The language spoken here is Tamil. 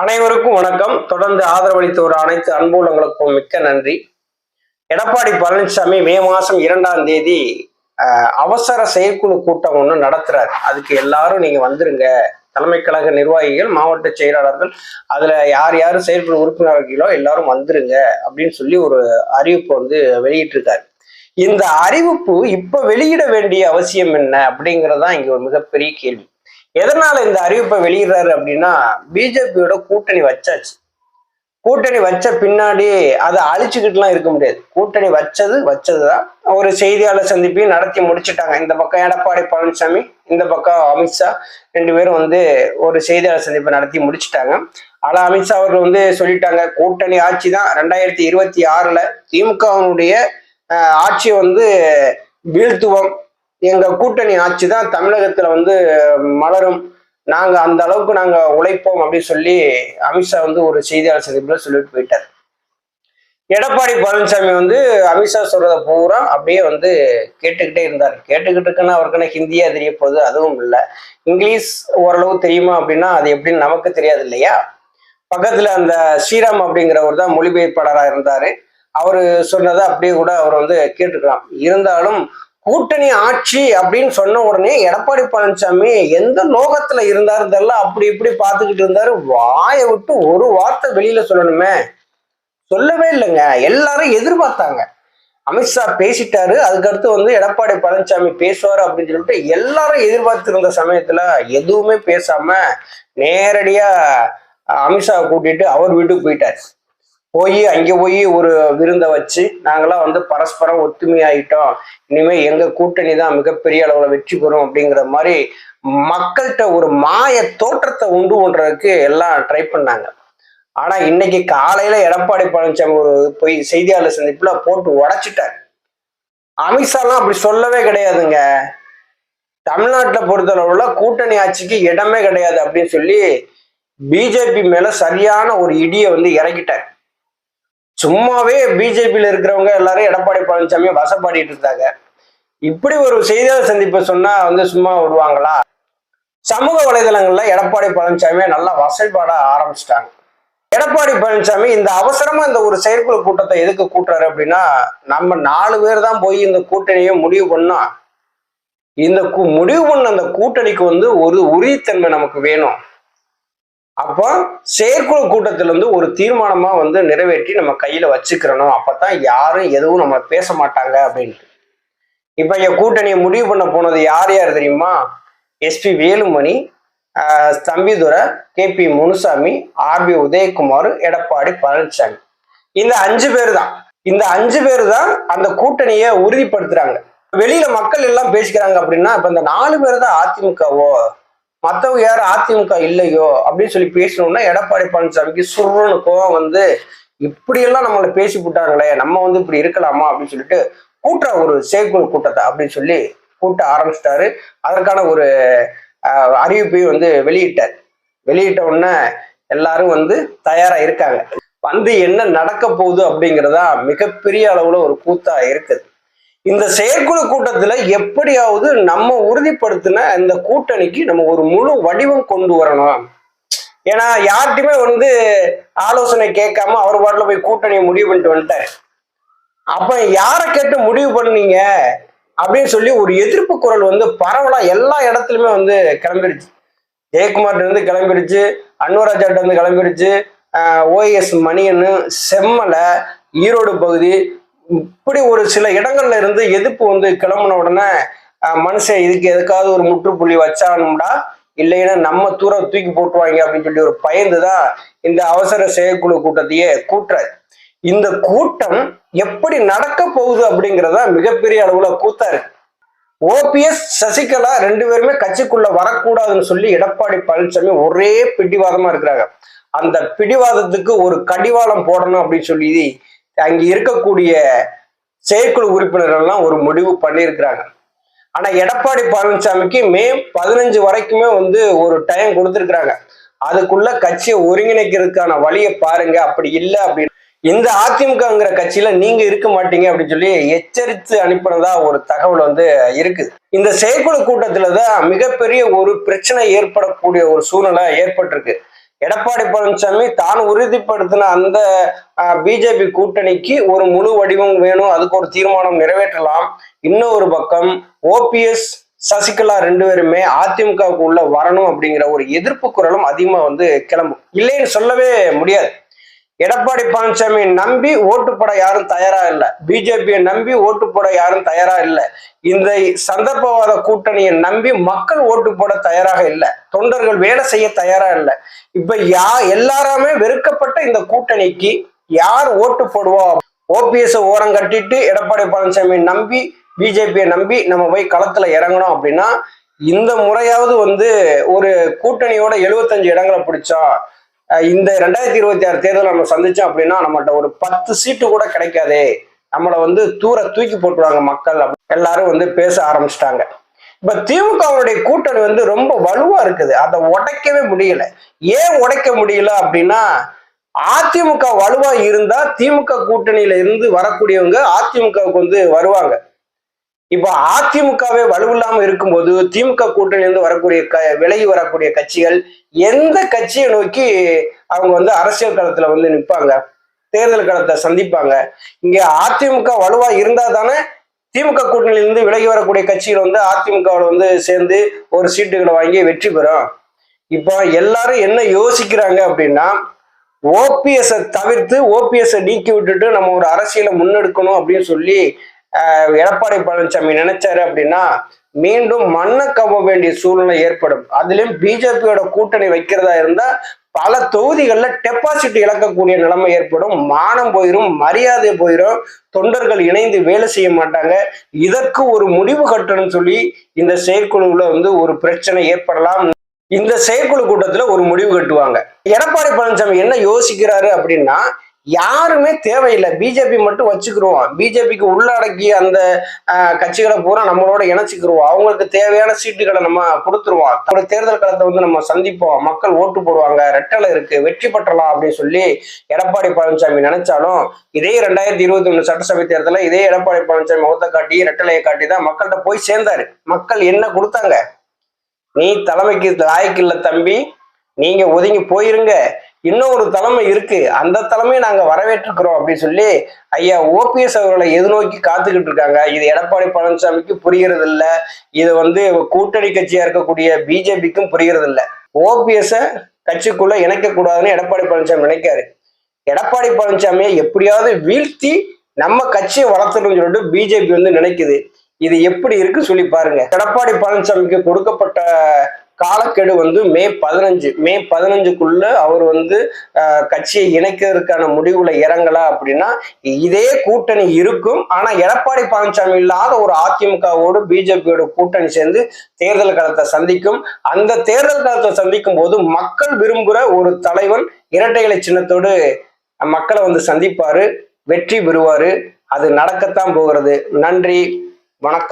அனைவருக்கும் வணக்கம். தொடர்ந்து ஆதரவளித்து ஒரு அனைத்து அன்புள்ளங்களுக்கும் மிக்க நன்றி. எடப்பாடி பழனிசாமி மே மாசம் 2ஆம் தேதி அவசர செயற்குழு கூட்டம் ஒன்று நடத்துறாரு. அதுக்கு எல்லாரும் நீங்க வந்துருங்க, தலைமை கழக நிர்வாகிகள், மாவட்ட செயலாளர்கள், அதுல யார் யாரு செயற்குழு உறுப்பினர்களோ எல்லாரும் வந்துருங்க அப்படின்னு சொல்லி ஒரு அறிவிப்பு வந்து வெளியிட்டிருக்காரு. இந்த அறிவிப்பு இப்ப வெளியிட வேண்டிய அவசியம் என்ன அப்படிங்கறதுதான் இங்க ஒரு மிகப்பெரிய கேள்வி. எதனால இந்த அறிவிப்பை வெளியிடுறாரு அப்படின்னா, பிஜேபியோட கூட்டணி வச்சாச்சு. கூட்டணி வச்ச பின்னாடி அதை அழிச்சுக்கிட்டுலாம் இருக்க முடியாது. கூட்டணி வச்சதுதான். ஒரு செய்தியாளர் சந்திப்பையும் நடத்தி முடிச்சுட்டாங்க. இந்த பக்கம் எடப்பாடி பழனிசாமி, இந்த பக்கம் அமித்ஷா, 2 பேரும் வந்து ஒரு செய்தியாளர் சந்திப்பை நடத்தி முடிச்சுட்டாங்க. ஆனா அமித்ஷா அவர்கள் வந்து சொல்லிட்டாங்க, கூட்டணி ஆட்சி தான் 2026ல திமுகவினுடைய ஆட்சியை வந்து வீழ்த்துவோம். எங்க கூட்டணி ஆட்சி தான் தமிழகத்துல வந்து மலரும், நாங்க அந்த அளவுக்கு நாங்க உழைப்போம் அப்படின்னு சொல்லி அமித்ஷா வந்து ஒரு செய்தியாளர் சந்திப்புல சொல்லிட்டு போயிட்டார். எடப்பாடி பழனிசாமி வந்து அமித்ஷா சொல்றத பூரா அப்படியே வந்து கேட்டுக்கிட்டே இருந்தார். கேட்டுக்கிட்டு இருக்குன்னா அவருக்குன்னா ஹிந்தியா தெரிய போகுது, அதுவும் இல்லை. இங்கிலீஷ் ஓரளவு தெரியுமா அப்படின்னா அது எப்படின்னு நமக்கு தெரியாது இல்லையா. பக்கத்துல அந்த ஸ்ரீராம் அப்படிங்கிறவர் தான் மொழிபெயர்ப்பாளராக இருந்தாரு. அவரு சொன்னதை அப்படியே கூட அவர் வந்து கேட்டுக்கலாம். இருந்தாலும் கூட்டணி ஆட்சி அப்படின்னு சொன்ன உடனே எடப்பாடி பழனிசாமி எந்த லோகத்துல இருந்தாரு தெரியல, அப்படி இப்படி பார்த்துக்கிட்டு இருந்தாரு. வாயை விட்டு ஒரு வார்த்தை வெளியில சொல்லணுமே, சொல்லவே இல்லைங்க. எல்லாரும் எதிர்பார்த்தாங்க. அமித்ஷா பேசிட்டாரு, அதுக்கடுத்து வந்து எடப்பாடி பழனிசாமி பேசுவாரு அப்படின்னு சொல்லிட்டு எல்லாரும் எதிர்பார்த்திருந்த சமயத்துல எதுவுமே பேசாம நேரடியா அமித்ஷா கூட்டிட்டு அவர் வீட்டுக்கு போயிட்டாரு. அங்கே போய் ஒரு விருந்தை வச்சு நாங்களாம் வந்து பரஸ்பரம் ஒத்துமையாயிட்டோம், இனிமே எங்க கூட்டணி தான் மிகப்பெரிய அளவுல வெற்றி பெறும் அப்படிங்கிற மாதிரி மக்கள்கிட்ட ஒரு மாய தோற்றத்தை உண்டு பண்றதுக்கு எல்லாம் ட்ரை பண்ணாங்க. ஆனா இன்னைக்கு காலையில எடப்பாடி பழனிசாமி ஒரு போய் செய்தியாளர் சந்திப்புல போட்டு உடைச்சிட்டார். அமித்ஷாலாம் அப்படி சொல்லவே கிடையாதுங்க. தமிழ்நாட்டை பொறுத்தளவுல கூட்டணி ஆட்சிக்கு இடமே கிடையாது அப்படின்னு சொல்லி பிஜேபி மேல சரியான ஒரு இடியை வந்து இறக்கிட்டார். சும்மாவே பிஜேபியில இருக்கிறவங்க எல்லாரும் எடப்பாடி பழனிசாமியை வசப்பாடிட்டு இருந்தாங்க. இப்படி ஒரு செய்தியாளர் சந்திப்பை சொன்னா வந்து சும்மா விடுவாங்களா? சமூக வலைதளங்கள்ல எடப்பாடி பழனிசாமியை நல்லா வசைப்பாட ஆரம்பிச்சிட்டாங்க. எடப்பாடி பழனிசாமி இந்த அவசரமா இந்த ஒரு செயற்குழு கூட்டத்தை எதுக்கு கூட்டுறாரு அப்படின்னா, நம்ம 4 பேர் தான் போய் இந்த கூட்டணியை முடிவு பண்ணா, இந்த முடிவு பண்ண அந்த கூட்டணிக்கு வந்து ஒரு உறுதித்தன்மை நமக்கு வேணும். அப்போ செயற்குழு கூட்டத்துல இருந்து ஒரு தீர்மானமா வந்து நிறைவேற்றி நம்ம கையில வச்சுக்கிறணும். அப்பதான் யாரும் எதுவும் நம்ம பேச மாட்டாங்க அப்படின்ட்டு. இப்ப என் கூட்டணியை முடிவு பண்ண போனது யார் யார் தெரியுமா? SP Velumani, Thambidurai, KP Munusamy, RB Udhayakumar, Edappadi Palaniswami. இந்த 5 பேர் தான். இந்த 5 பேர் தான் அந்த கூட்டணியை உறுதிப்படுத்துறாங்க. வெளியில மக்கள் எல்லாம் பேசிக்கிறாங்க அப்படின்னா, இப்ப இந்த 4 பேர் தான் அதிமுகவோ, மற்றவங்க யாரும் அதிமுக இல்லையோ அப்படின்னு சொல்லி பேசணும்னா எடப்பாடி பழனிசாமிக்கு சுருன்னு கோவம் வந்து, இப்படியெல்லாம் நம்மளை பேசி போட்டாங்களே, நம்ம வந்து இப்படி இருக்கலாமா அப்படின்னு சொல்லிட்டு கூட்டுற ஒரு செயற்குழு கூட்டத்தை அப்படின்னு சொல்லி கூட்ட ஆரம்பிச்சிட்டாரு. அதற்கான ஒரு அறிவிப்பையும் வந்து வெளியிட்ட உடனே எல்லாரும் வந்து தயாரா இருக்காங்க. வந்து என்ன நடக்க போகுது அப்படிங்கிறதா மிகப்பெரிய அளவுல ஒரு கூத்தா இருக்குது. இந்த செயற்குழு கூட்டத்துல எப்படியாவது நம்ம உறுதிப்படுத்தின இந்த கூட்டணிக்கு நம்ம ஒரு முழு வடிவம் கொண்டு வரணும். ஏன்னா யார்கிட்டயுமே வந்து ஆலோசனை கேட்காம அவர் பாட்டுல போய் கூட்டணியை முடிவு பண்ணிட்டு வந்துட்டாரு. அப்ப யாரை கேட்டு முடிவு பண்ணீங்க அப்படின்னு சொல்லி ஒரு எதிர்ப்பு குரல் வந்து பரவலா எல்லா இடத்துலயுமே வந்து கிளம்பிடுச்சு. ஜெயக்குமார்ட்ட இருந்து கிளம்பிடுச்சு, அன்வராஜாட்ட இருந்து கிளம்பிடுச்சு, OS மணியன்னு, செம்மலை, ஈரோடு பகுதி, இப்படி ஒரு சில இடங்கள்ல இருந்து எதிர்ப்பு வந்து கிளம்பின உடனே மனுஷன் இதுக்கு எதுக்காவது ஒரு முற்றுப்புள்ளி வச்சானும்டா, இல்லைன்னா நம்ம தூக்கி போட்டுருவாங்க அப்படின்னு சொல்லி ஒரு பயந்துதான் இந்த அவசர செயற்குழு கூட்டத்தையே கூட்டுறாரு. இந்த கூட்டம் எப்படி நடக்க போகுது அப்படிங்கிறதா மிகப்பெரிய அளவுல கூத்தா இருக்கு. OPS சசிகலா 2 பேருமே கட்சிக்குள்ள வரக்கூடாதுன்னு சொல்லி எடப்பாடி பழனிசாமி ஒரே பிடிவாதமா இருக்கிறாங்க. அந்த பிடிவாதத்துக்கு ஒரு கடிவாளம் போடணும் அப்படின்னு சொல்லி அங்க இருக்கக்கூடிய செயற்குழு உறுப்பினர்கள்லாம் ஒரு முடிவு பண்ணியிருக்கிறாங்க. ஆனா எடப்பாடி பழனிசாமிக்கு மே 15 வரைக்குமே வந்து ஒரு டைம் கொடுத்துருக்குறாங்க. அதுக்குள்ள கட்சியை ஒருங்கிணைக்கிறதுக்கான வழியை பாருங்க, அப்படி இல்லை அப்படின்னு இந்த அதிமுகங்கிற கட்சியில நீங்க இருக்க மாட்டீங்க அப்படின்னு சொல்லி எச்சரித்து அனுப்பினதா ஒரு தகவல் வந்து இருக்குது. இந்த செயற்குழு கூட்டத்துலதான் மிகப்பெரிய ஒரு பிரச்சனை ஏற்படக்கூடிய ஒரு சூழ்நிலை ஏற்பட்டிருக்கு. எடப்பாடி பழனிசாமி தான் உறுதிப்படுத்தின அந்த பிஜேபி கூட்டணிக்கு ஒரு முழு வடிவம் வேணும், அதுக்கு ஒரு தீர்மானம் நிறைவேற்றலாம். இன்னொரு பக்கம் ஓபிஎஸ் சசிகலா 2 பேருமே அதிமுகவுக்கு உள்ள வரணும் அப்படிங்கிற ஒரு எதிர்ப்பு குரலும் அதிகமா கிளம்பும். இல்லைன்னு சொல்லவே முடியாது. எடப்பாடி பழனிசாமி நம்பி ஓட்டு போட யாரும் தயாரா இல்லை, பிஜேபியை நம்பி ஓட்டு போட யாரும் தயாரா இல்லை, இந்த சந்தர்ப்பவாத கூட்டணியை நம்பி மக்கள் ஓட்டு போட தயாராக இல்லை, தொண்டர்கள் வேலை செய்ய தயாரா இல்லை. இப்ப எல்லாருமே வெறுக்கப்பட்ட இந்த கூட்டணிக்கு யார் ஓட்டு போடுவா? ஓபிஎஸ் ஓரம் கட்டிட்டு எடப்பாடி பழனிசாமி நம்பி பிஜேபியை நம்பி நம்ம போய் களத்துல இறங்கணும் அப்படின்னா இந்த முறையாவது ஒரு கூட்டணியோட 75 இடங்களை பிடிச்சா இந்த 2026 தேர்தல் நம்ம சந்திச்சோம் அப்படின்னா நம்மகிட்ட ஒரு 10 சீட்டு கூட கிடைக்காதே, நம்மளை தூர தூக்கி போட்டுருவாங்க மக்கள். எல்லாரும் பேச ஆரம்பிச்சிட்டாங்க. இப்ப திமுகவுடைய கூட்டணி ரொம்ப வலுவா இருக்குது, அதை உடைக்கவே முடியல. ஏன் உடைக்க முடியல அப்படின்னா அதிமுக வலுவா இருந்தா திமுக கூட்டணியில இருந்து வரக்கூடியவங்க அதிமுகவுக்கு வருவாங்க. இப்ப அதிமுகவே வலுவில்லாம இருக்கும்போது திமுக கூட்டணியில இருந்து வரக்கூடிய விலகி வரக்கூடிய கட்சிகள் எந்த கட்சியை நோக்கி அவங்க அரசியல் களத்துல நிற்பாங்க, தேர்தல் களத்தை சந்திப்பாங்க? இங்க அதிமுக வலுவா இருந்தா தானே திமுக கூட்டணியிலிருந்து விலகி வரக்கூடிய கட்சிகள் அதிமுகவில் சேர்ந்து ஒரு சீட்டுகளை வாங்கி வெற்றி பெறும். இப்போ எல்லாரும் என்ன யோசிக்கிறாங்க அப்படின்னா ஓபிஎஸ் தவிர்த்து ஓபிஎஸ் நீக்கி விட்டுட்டு நம்ம ஒரு அரசியலை முன்னெடுக்கணும் அப்படின்னு சொல்லி எடப்பாடி பழனிசாமி நினைச்சாரு அப்படின்னா மீண்டும் மண்ணை கவ வேண்டிய சூழ்நிலை ஏற்படும். அதுலயும் பிஜேபியோட கூட்டணி வைக்கிறதா இருந்தா பல தொகுதிகள்ல டெபாசிட் இழக்கக்கூடிய நிலைமை ஏற்படும், மானம் போயிடும், மரியாதை போயிடும், தொண்டர்கள் இணைந்து வேலை செய்ய மாட்டாங்க. இதற்கு ஒரு முடிவு கட்டணும்னு சொல்லி இந்த செயற்குழுவுல ஒரு பிரச்சனை ஏற்படலாம். இந்த செயற்குழு கூட்டத்துல ஒரு முடிவு கட்டுவாங்க. எடப்பாடி பழனிசாமி என்ன யோசிக்கிறாரு அப்படின்னா யாருமே தேவையில்லை, பிஜேபி மட்டும் வச்சுக்கிருவோம், பிஜேபிக்கு உள்ளடக்கி அந்த கட்சிகளை பூரா நம்மளோட இணைச்சிக்கிருவோம், அவங்களுக்கு தேவையான சீட்டுகளை நம்ம கொடுத்துருவோம், தேர்தல் களத்தை நம்ம சந்திப்போம், மக்கள் ஓட்டு போடுவாங்க, ரெட்டலை இருக்கு, வெற்றி பெற்றலாம் அப்படின்னு சொல்லி எடப்பாடி பழனிசாமி நினைச்சாலும் இதே 2021 சட்டசபை தேர்தலில் இதே எடப்பாடி பழனிசாமி முகத்தை காட்டி ரெட்டலையை காட்டி தான் மக்கள்கிட்ட போய் சேர்ந்தாரு. மக்கள் என்ன கொடுத்தாங்க? நீ தலைமைக்கு லாய்க்கு இல்லை தம்பி, நீங்க ஒதுங்கி போயிருங்க, இன்னொரு தலைமை இருக்கு, அந்த தலைமையை நாங்க வரவேற்றுக்கிறோம் அப்படின்னு சொல்லி ஐயா ஓபிஎஸ் அவர்களை எதிர்நோக்கி காத்துக்கிட்டு இருக்காங்க. இது எடப்பாடி பழனிசாமிக்கு புரிகிறது இல்லை, இது கூட்டணி கட்சியா இருக்கக்கூடிய பிஜேபிக்கும் புரிகிறது இல்லை. ஓபிஎஸ் கட்சிக்குள்ள இணைக்க கூடாதுன்னு எடப்பாடி பழனிசாமி நினைக்காரு. எடப்பாடி பழனிசாமியை எப்படியாவது வீழ்த்தி நம்ம கட்சியை வளர்த்துறோம்னு சொல்லிட்டு பிஜேபி நினைக்குது. இது எப்படி இருக்கு சொல்லி பாருங்க. எடப்பாடி பழனிசாமிக்கு கொடுக்கப்பட்ட காலக்கெடு மே 15க்குள்ள அவர் கட்சியை இணைக்கிறதுக்கான முடிவுல இறங்கல அப்படின்னா இதே கூட்டணி இருக்கும். ஆனா எடப்பாடி பழனிசாமி இல்லாத ஒரு அதிமுகவோடு பிஜேபியோட கூட்டணி சேர்ந்து தேர்தல் களத்தை சந்திக்கும். அந்த தேர்தல் களத்தை சந்திக்கும் போது மக்கள் விரும்புகிற ஒரு தலைவன் இரட்டை இலை சின்னத்தோடு மக்களை சந்திப்பாரு, வெற்றி பெறுவாரு. அது நடக்கத்தான் போகிறது. நன்றி, வணக்கம்.